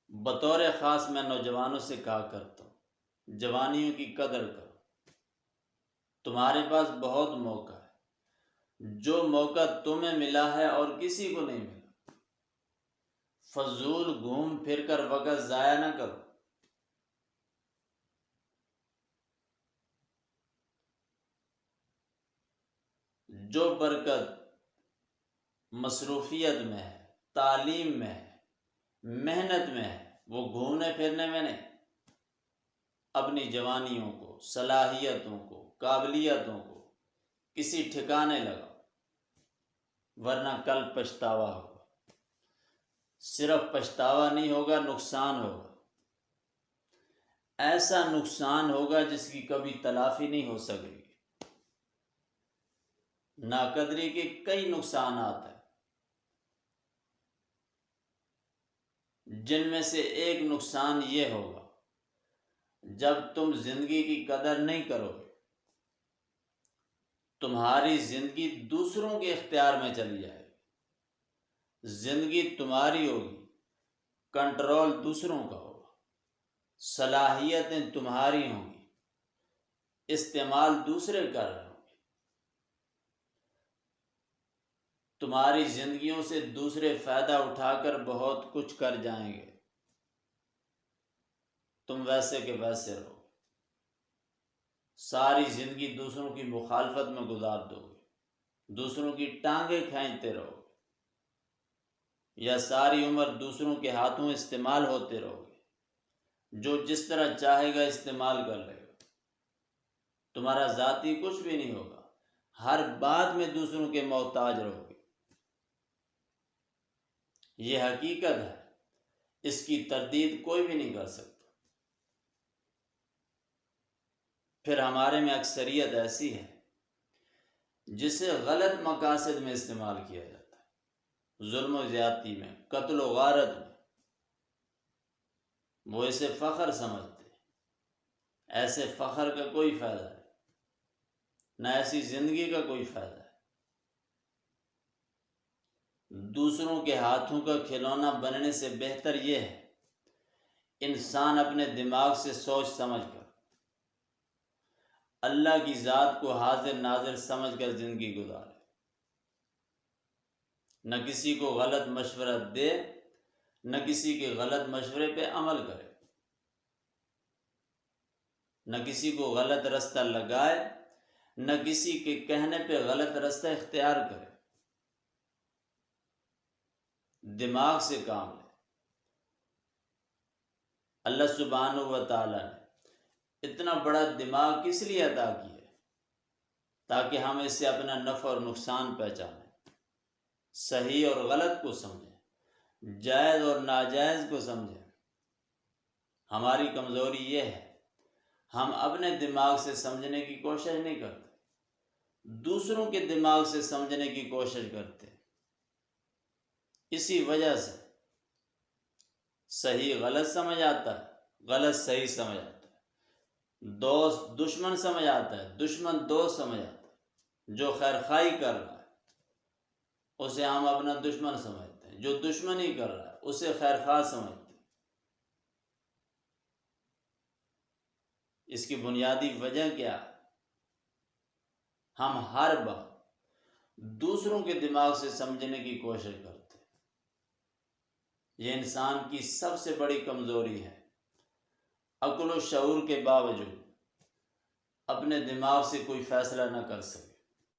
بطور خاص میں نوجوانوں سے کہا کرتا ہوں، جوانیوں کی قدر کرو۔ تمہارے پاس بہت موقع ہے، جو موقع تمہیں ملا ہے اور کسی کو نہیں ملا۔ فضول گھوم پھر کر وقت ضائع نہ کرو۔ جو برکت مصروفیت میں ہے، تعلیم میں ہے، محنت میں ہے، وہ گھومنے پھرنے میں نہیں۔ اپنی جوانیوں کو، صلاحیتوں کو، قابلیتوں کو کسی ٹھکانے لگاؤ، ورنہ کل پچھتاوا ہوگا۔ صرف پچھتاوا نہیں ہوگا، نقصان ہوگا۔ ایسا نقصان ہوگا جس کی کبھی تلافی نہیں ہو سکے گی۔ ناقدری کے کئی نقصانات ہیں، جن میں سے ایک نقصان یہ ہوگا، جب تم زندگی کی قدر نہیں کرو گے، تمہاری زندگی دوسروں کے اختیار میں چلی جائے گی۔ زندگی تمہاری ہوگی، کنٹرول دوسروں کا ہوگا۔ صلاحیتیں تمہاری ہوں گی، استعمال دوسرے کر رہے ہوں گے۔ تمہاری زندگیوں سے دوسرے فائدہ اٹھا کر بہت کچھ کر جائیں گے، تم ویسے کے ویسے رہو۔ ساری زندگی دوسروں کی مخالفت میں گزار دو گے، دوسروں کی ٹانگیں کھینچتے رہو گے، یا ساری عمر دوسروں کے ہاتھوں استعمال ہوتے رہو گے۔ جو جس طرح چاہے گا استعمال کر لے گا، تمہارا ذاتی کچھ بھی نہیں ہوگا، ہر بات میں دوسروں کے محتاج رہو گے۔ یہ حقیقت ہے، اس کی تردید کوئی بھی نہیں کر سکتا۔ پھر ہمارے میں اکثریت ایسی ہے جسے غلط مقاصد میں استعمال کیا جاتا ہے، ظلم و زیادتی میں، قتل و غارت میں۔ وہ اسے فخر سمجھتے ہیں۔ ایسے فخر کا کوئی فائدہ نہیں، نہ ایسی زندگی کا کوئی فائدہ ہے۔ دوسروں کے ہاتھوں کا کھلونا بننے سے بہتر یہ ہے، انسان اپنے دماغ سے سوچ سمجھ کر، اللہ کی ذات کو حاضر ناظر سمجھ کر زندگی گزارے۔ نہ کسی کو غلط مشورہ دے، نہ کسی کے غلط مشورے پہ عمل کرے، نہ کسی کو غلط رستہ لگائے، نہ کسی کے کہنے پہ غلط رستہ اختیار کرے۔ دماغ سے کام لے۔ اللہ سبحانہ و تعالیٰ نے اتنا بڑا دماغ کس لیے عطا کیا ہے؟ تاکہ ہم اس سے اپنا نفع اور نقصان پہچانیں، صحیح اور غلط کو سمجھیں، جائز اور ناجائز کو سمجھیں۔ ہماری کمزوری یہ ہے، ہم اپنے دماغ سے سمجھنے کی کوشش نہیں کرتے، دوسروں کے دماغ سے سمجھنے کی کوشش کرتے۔ اسی وجہ سے صحیح غلط سمجھ آتا ہے، غلط صحیح سمجھ آتا ہے، دوست دشمن سمجھ آتا ہے، دشمن دوست سمجھ آتا ہے۔ جو خیر خواہی کر رہا ہے اسے ہم اپنا دشمن سمجھتے ہیں، جو دشمنی کر رہا ہے اسے خیر خواہ سمجھتے ہیں۔ اس کی بنیادی وجہ کیا ہے؟ ہم ہر بات دوسروں کے دماغ سے سمجھنے کی کوشش کرتے ہیں۔ یہ انسان کی سب سے بڑی کمزوری ہے۔ عقل و شعور کے باوجود اپنے دماغ سے کوئی فیصلہ نہ کر سکے۔